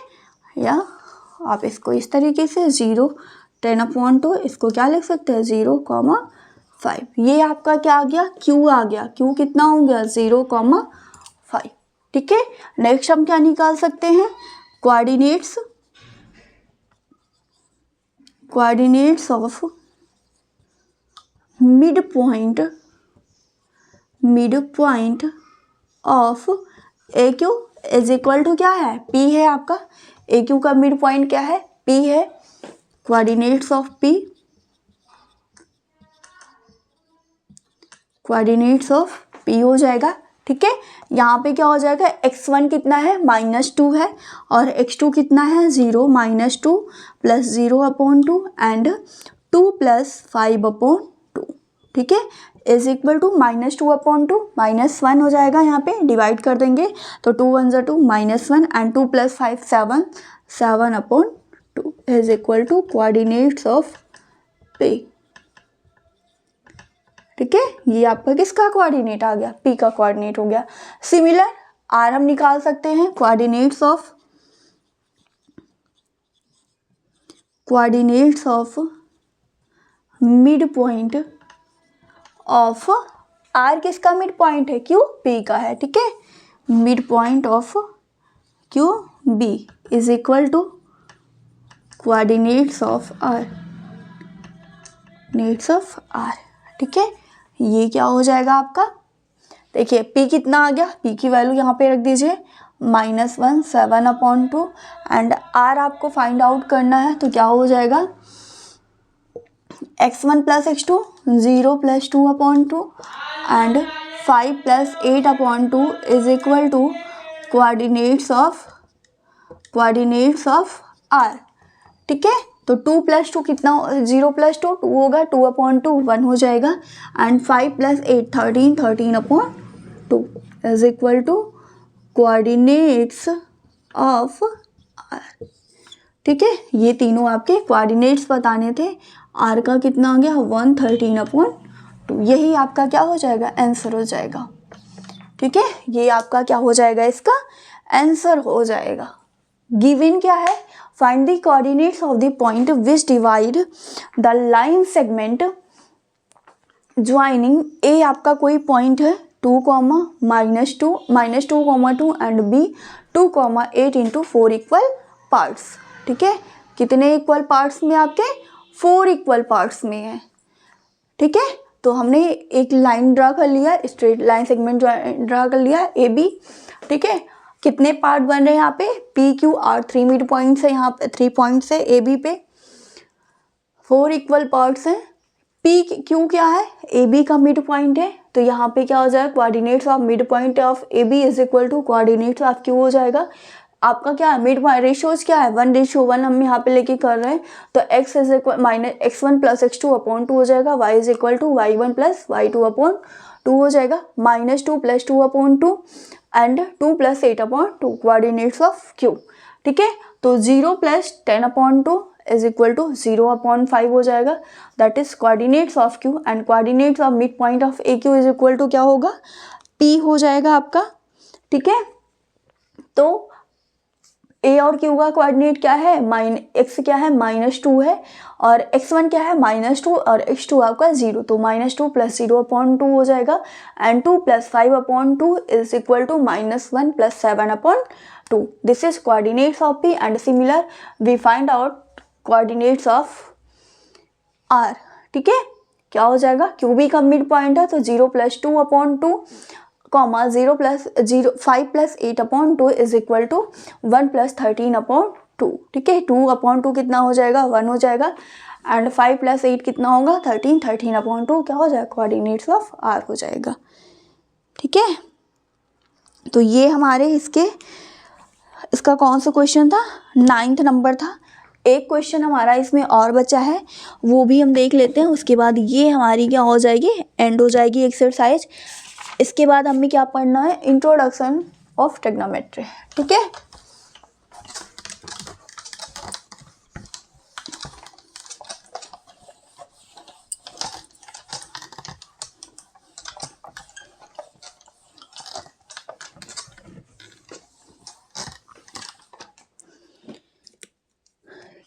या आप इसको इस तरीके से 0 10/2, इसको क्या लिख सकते हैं, 0,5। ये आपका क्या आ गया, क्यू आ गया, क्यू कितना हो गया, 0,5, ठीक है। नेक्स्ट हम क्या निकाल सकते हैं, coordinates of mid point of A Q is equal to क्या है, पी है आपका, ए क्यू का मिड पॉइंट क्या है, पी है, coordinates of P, coordinates of P हो जाएगा, ठीक है। यहाँ पे क्या हो जाएगा, x1 कितना है, -2 है, और x2 कितना है, 0, -2 + 0/2 एंड 2 + 5/2, ठीक है, इज इक्वल टू -2/2 -1 हो जाएगा, यहाँ पे डिवाइड कर देंगे तो 2 × 1 = 2, -1 and 2 + 5 7, 7/2 is equal to coordinates of पी, ठीक है। ये आपका किसका कोऑर्डिनेट आ गया, पी का कोऑर्डिनेट हो गया। सिमिलर आर हम निकाल सकते हैं, coordinates of mid point of R, किसका मिड पॉइंट है, क्यू, पी का है, ठीक है। Mid point of Q B is equal to coordinates of R, ठीक है। ये क्या हो जाएगा आपका, देखिए p कितना आ गया, p की वैल्यू यहाँ पे रख दीजिए, -1 7/2 एंड r आपको फाइंड आउट करना है, तो क्या हो जाएगा, x1 + x2 0 + 2/2 and 5 + 8/2 is equal to coordinates of r, ठीक है। तो 2 + 2 कितना, 0 + 2 2 होगा, 2/2 1 हो जाएगा and 5 + 8 13, 13/2 is equal to coordinates of r, ठीक है। ये तीनों आपके कोऑर्डिनेट्स बताने थे, r का कितना आ गया, 113/2, यही आपका क्या हो जाएगा, आंसर हो जाएगा, ठीक है। ये आपका क्या हो जाएगा, इसका आंसर हो जाएगा। गिवन क्या है, find the coordinates of the point which divide the line segment joining A, आपका कोई पॉइंट है 2, -2 एंड बी 2,8 × 4 इक्वल पार्ट्स, ठीक है। कितने इक्वल पार्ट्स में, आपके 4 इक्वल पार्ट्स में है, ठीक है। तो हमने एक लाइन ड्रा कर लिया, स्ट्रेट लाइन सेगमेंट ड्रा कर लिया ए बी, ठीक है। कितने पार्ट बन रहे हैं यहाँ पे, P Q R, 3 mid points है, यहाँ पे 3 पॉइंट्स है ए बी पे, 4 इक्वल पार्ट्स हैं। पी क्यू क्या है, ए बी का मिड पॉइंट है, तो यहाँ पे क्या हो जाएगा, coordinates of mid point of A B is equal to coordinates of Q हो जाएगा। आपका क्या है, मिड रेशियोज क्या है, 1:1 हम यहाँ पे लेके कर रहे हैं, तो x is equal minus x1 plus x2 upon 2 हो जाएगा, y is equal to y1 plus y2 upon 2 हो जाएगा, -2 plus 2 upon 2 and 2 plus 8 upon 2 coordinates of q। ठीक है, तो 0 plus 10 upon 2 is equal to 0 upon 5 हो जाएगा, that is coordinates of q and coordinates of mid point of A Q is equal to क्या होगा, p हो जाएगा आपका। ठीक है, तो ए और क्यू का कोऑर्डिनेट क्या है, एक्स क्या है -2 है और x1 क्या है -2 और x2 आपका 0, तो -2 प्लस 0 अपॉन 2 हो जाएगा and 2 plus 5 upon 2 is equal to -1 plus 7 upon 2। This is coordinates of p and similar we find out coordinates of r। ठीक है, क्या हो जाएगा, क्यू भी का मिड पॉइंट है तो 0 plus 2 upon 2 comma 0 plus 5 plus 8 upon 2 is equal to 1 plus 13 upon 2। ठीक है, 2 अपॉन 2 कितना हो जाएगा, 1 हो जाएगा एंड 5 प्लस 8 कितना होगा, 13 अपॉन 2 क्या हो जाएगा, कोऑर्डिनेट्स ऑफ r हो जाएगा। ठीक है, तो ये हमारे इसका कौन सा क्वेश्चन था, 9th नंबर था। एक क्वेश्चन हमारा इसमें और बचा है, वो भी हम देख लेते हैं, उसके बाद ये हमारी क्या हो जाएगी, एंड हो जाएगी एक्सरसाइज। इसके बाद हमें क्या पढ़ना है, इंट्रोडक्शन ऑफ ट्रिग्नोमेट्री। ठीक है,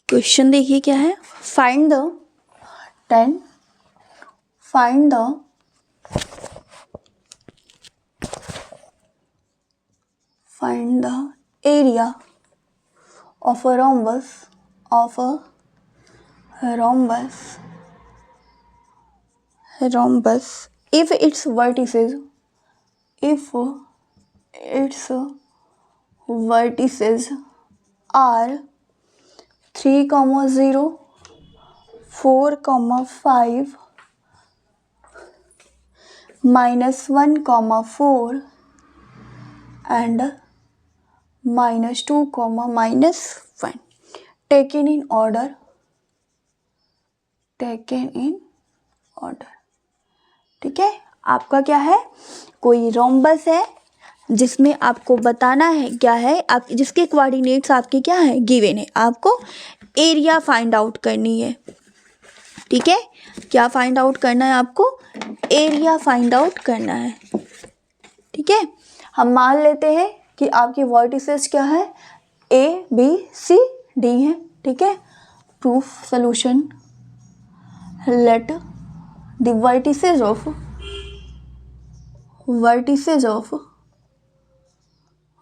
क्वेश्चन देखिए क्या है, find the area of a rhombus if its vertices are 3, 0, 4, 5, -1, 4 and -2, -1 taken in order। ठीक है, आपका क्या है, कोई रोम्बस है जिसमें आपको बताना है क्या है, आप जिसके कोऑर्डिनेट्स आपके क्या है, गिवन है, आपको एरिया फाइंड आउट करनी है। ठीक है, क्या फाइंड आउट करना है आपको, एरिया फाइंड आउट करना है। ठीक है, हम मान लेते हैं कि आपकी वर्टिसेस क्या है, ए बी सी डी है। ठीक है, proof solution, let the vertices of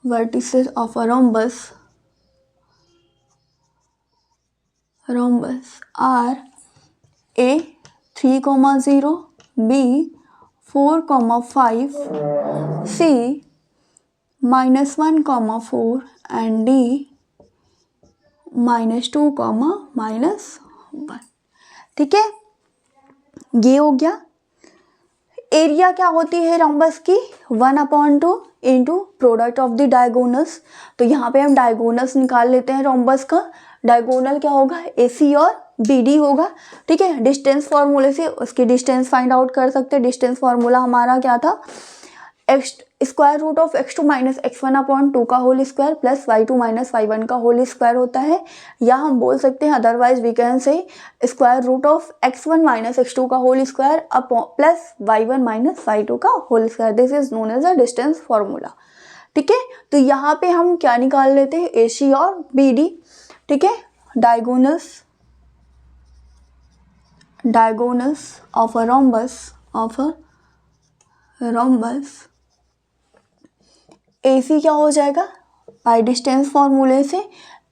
a rhombus are a 3, 0, b 4, 5, c -1, 4 and d -2, -1। ठीक है, ये हो गया। एरिया क्या होती है रोम्बस की, 1/2 into product of the diagonals. तो यहाँ पे हम डायगोनल्स निकाल लेते हैं रोम्बस का। डायगोनल क्या होगा, AC और BD होगा। ठीक है, डिस्टेंस फार्मूले से उसकी डिस्टेंस फाइंड आउट कर सकते हैं। डिस्टेंस फार्मूला हमारा क्या था, square root of x2 minus x1/2 का whole square plus y2 minus y1 का होल स्क्वायर होता है, या हम बोल सकते हैं otherwise we can say square root of x1 minus x2 का whole square plus y1 minus y2 का whole square. This is known as a distance formula. ठीक है, तो यहाँ पे हम क्या निकाल लेते हैं, AC और BD। ठीक है, diagonals of a rhombus AC क्या हो जाएगा, बाय डिस्टेंस फॉर्मूले से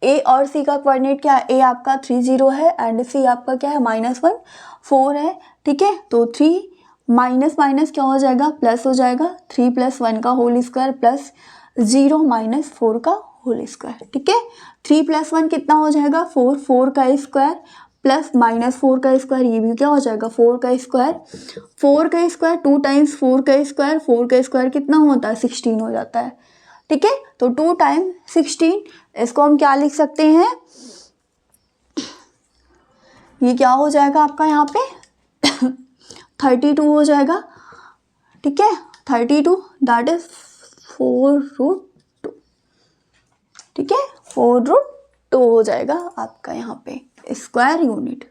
A और C का कोऑर्डिनेट क्या है, A आपका 3, 0 है एंड C आपका क्या है, -1, 4 है। ठीक है, तो 3 माइनस माइनस क्या हो जाएगा, प्लस हो जाएगा, 3 + 1 का होल स्क्वायर प्लस 0 - 4 का होल स्क्वायर। ठीक है, 3 + 1 कितना हो जाएगा, 4, 4 का स्क्वायर प्लस -4 का स्क्वायर, ये भी क्या हो जाएगा, 4 का स्क्वायर। 4 का स्क्वायर 2 टाइम्स 4 का स्क्वायर, 4 का स्क्वायर कितना होता है, 16 हो जाता है। ठीक है। तो 2 टाइम 16, इसको हम क्या लिख सकते हैं, ये क्या हो जाएगा आपका यहाँ पे 32 हो जाएगा, ठीक है। 32 दैट इज 4√2, ठीक है, 4√2 हो जाएगा आपका यहाँ पे स्क्वायर यूनिट,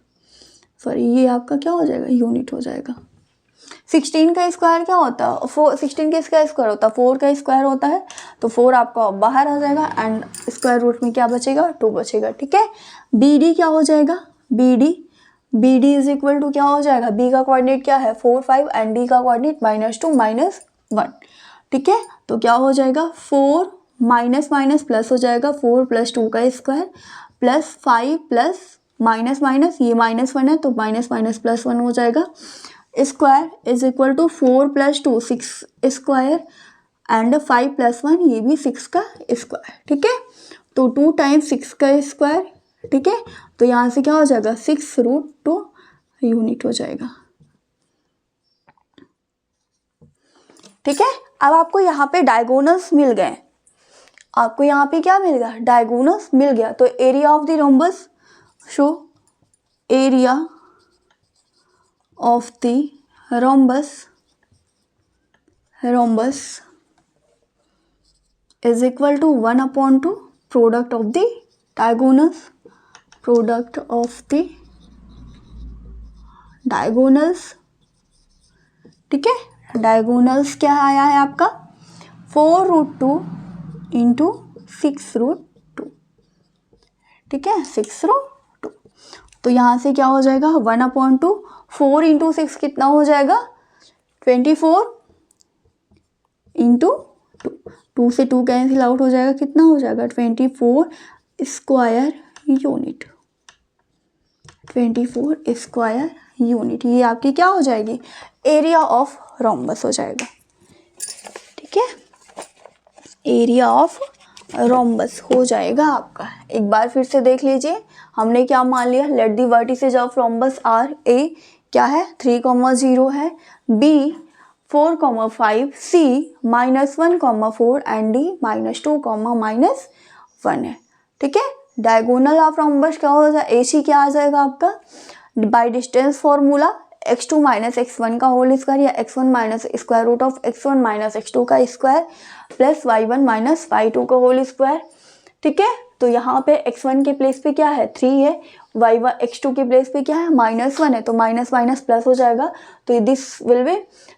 सॉरी ये आपका क्या हो जाएगा, यूनिट हो जाएगा। 16 का स्क्वायर क्या होता है, 16 का स्क्वायर होता है 4 का स्क्वायर होता है, तो 4 आपका बाहर आ जाएगा एंड स्क्वायर रूट में क्या बचेगा, 2 बचेगा, ठीक है। BD क्या हो जाएगा, BD इज इक्वल टू क्या हो जाएगा, B का कोऑर्डिनेट क्या है 4 5 एंड D का कोऑर्डिनेट -2 -1, ठीक है। तो क्या हो जाएगा 4 माइनस माइनस प्लस हो जाएगा, 4 + 2 का square plus 5 plus minus minus, ये -1 है तो माइनस माइनस प्लस 1 हो जाएगा, square is equal to 4 + 2 6 square and 5 + 1 ये भी 6 का स्क्वायर, ठीक है। तो 2 टाइम्स 6 का स्क्वायर, ठीक है। तो यहाँ से क्या हो जाएगा 6√2 यूनिट हो जाएगा, ठीक है। अब आपको यहाँ पे डायगोनल्स मिल गए, आपको यहाँ पे क्या मिल गया, डायगोनल्स मिल गया। तो area of the rhombus, so area of the rhombus is equal to 1/2 product of the diagonals, product of the diagonals, ठीक है। डायगोनल्स क्या आया है आपका 4√2 इंटू 6√2, ठीक है, 6√2। तो यहाँ से क्या हो जाएगा 1/2, 4 × 6 कितना हो जाएगा 24 इंटू 2, 2 से 2 कैंसिल आउट हो जाएगा, कितना हो जाएगा 24 स्क्वायर यूनिट, 24 स्क्वायर यूनिट। ये आपकी क्या हो जाएगी एरिया ऑफ रोम्बस हो जाएगा, ठीक है, एरिया ऑफ रोम्बस हो जाएगा आपका। एक बार फिर से देख लीजिए, हमने क्या मान लिया, let the vertices of rhombus are, A क्या है 3,0 है, B 4,5, C -1,4 एंड D -2, -1 है, ठीक है। डायगोनल ऑफ रोम्बस क्या हो जाएगा, AC क्या आ जाएगा आपका by distance formula x2 - x1 का होल स्क्वायर या x1 - square root of x1 - x2 का स्क्वायर प्लस y1 - y2 का होल स्क्वायर, ठीक है। तो यहाँ पे x1 के प्लेस पे क्या है 3 है, y1 x2 के प्लेस पे क्या है -1 है, तो माइनस माइनस प्लस हो जाएगा, तो दिस विल बी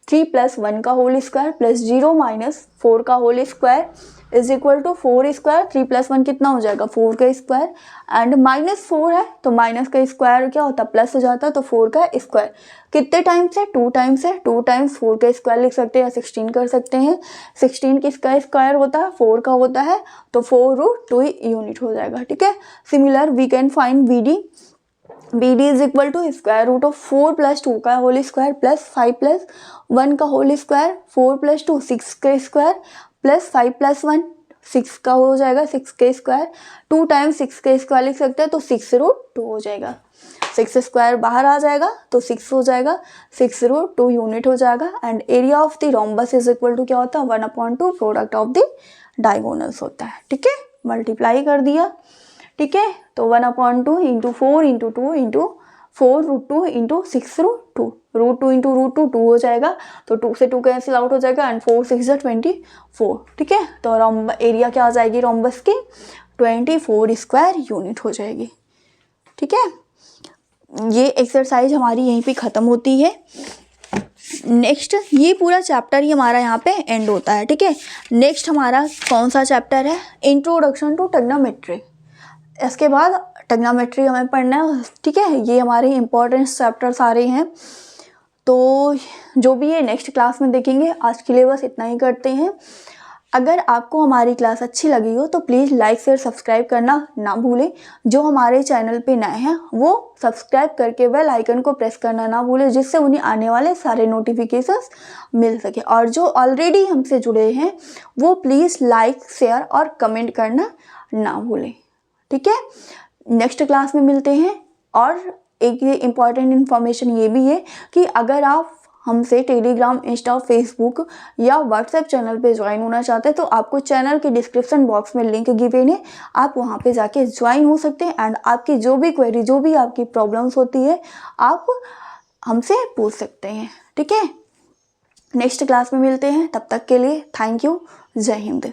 3 + 1 का होल स्क्वायर प्लस 0 - 4 का whole square is equal to 4 square, 3 + 1 कितना हो जाएगा 4 का स्क्वायर एंड -4 है तो माइनस का स्क्वायर क्या होता है प्लस हो जाता है, तो 4 का स्क्वायर कितने टाइम्स है 2 टाइम्स है, 2 टाइम्स 4 का स्क्वायर लिख सकते हैं या 16 कर सकते हैं, 16 किसका स्क्वायर होता है 4 का होता है, तो 4√2 यूनिट हो जाएगा, ठीक है। Similar we can find BD is equal to square root of 4 + 2 का होल स्क्वायर प्लस 5 + 1 का होल स्क्वायर, 4 + 2 6 का स्क्वायर प्लस 5 + 1 6 का हो जाएगा 6 का स्क्वायर, 2 टाइम्स 6 का स्क्वायर लिख सकते हैं, तो 6√2 हो जाएगा, 6 स्क्वायर बाहर आ जाएगा तो 6 हो जाएगा, 6√2 यूनिट हो जाएगा and area of the rhombus is equal to क्या होता है 1/2 प्रोडक्ट ऑफ द डायगोनल्स होता है, ठीक है। मल्टीप्लाई कर दिया, ठीक है। तो 1/2 into 4 into 2 into 4√2 into 6√2, √2 into √2 2 हो जाएगा, तो 2 से 2 कैंसिल आउट हो जाएगा एंड 4 6 24, ठीक है। तो एरिया क्या आ जाएगी रोम्बस की 24 स्क्वायर यूनिट हो जाएगी, ठीक है। ये एक्सरसाइज हमारी यहीं पे ख़त्म होती है। नेक्स्ट ये पूरा चैप्टर ही हमारा यहाँ पे एंड होता है, ठीक है। नेक्स्ट हमारा कौन सा चैप्टर है, इंट्रोडक्शन टू ट्रिग्नोमेट्री। इसके बाद ट्रिग्नोमेट्री हमें पढ़ना है, ठीक है। ये हमारे इंपॉर्टेंट चैप्टर सारे हैं, तो जो भी है नेक्स्ट क्लास में देखेंगे। आज के लिए बस इतना ही करते हैं। अगर आपको हमारी क्लास अच्छी लगी हो तो प्लीज़ लाइक शेयर सब्सक्राइब करना ना भूलें। जो हमारे चैनल पे नए हैं वो सब्सक्राइब करके बेल आइकन को प्रेस करना ना भूलें, जिससे उन्हें आने वाले सारे नोटिफिकेशंस मिल सके। और जो ऑलरेडी हमसे जुड़े हैं वो प्लीज़ लाइक शेयर और कमेंट करना ना भूलें, ठीक है। नेक्स्ट क्लास में मिलते हैं। और एक ये इम्पॉर्टेंट इन्फॉर्मेशन ये भी है कि अगर आप हमसे टेलीग्राम, इंस्टा, फेसबुक या व्हाट्सएप चैनल पे ज्वाइन होना चाहते हैं तो आपको चैनल के डिस्क्रिप्शन बॉक्स में लिंक गिवन है, आप वहाँ पे जाके ज्वाइन हो सकते हैं। एंड आपकी जो भी क्वेरी, जो भी आपकी प्रॉब्लम्स होती है, आप हमसे पूछ सकते हैं। ठीक है, नेक्स्ट क्लास में मिलते हैं, तब तक के लिए थैंक यू। जय हिंद।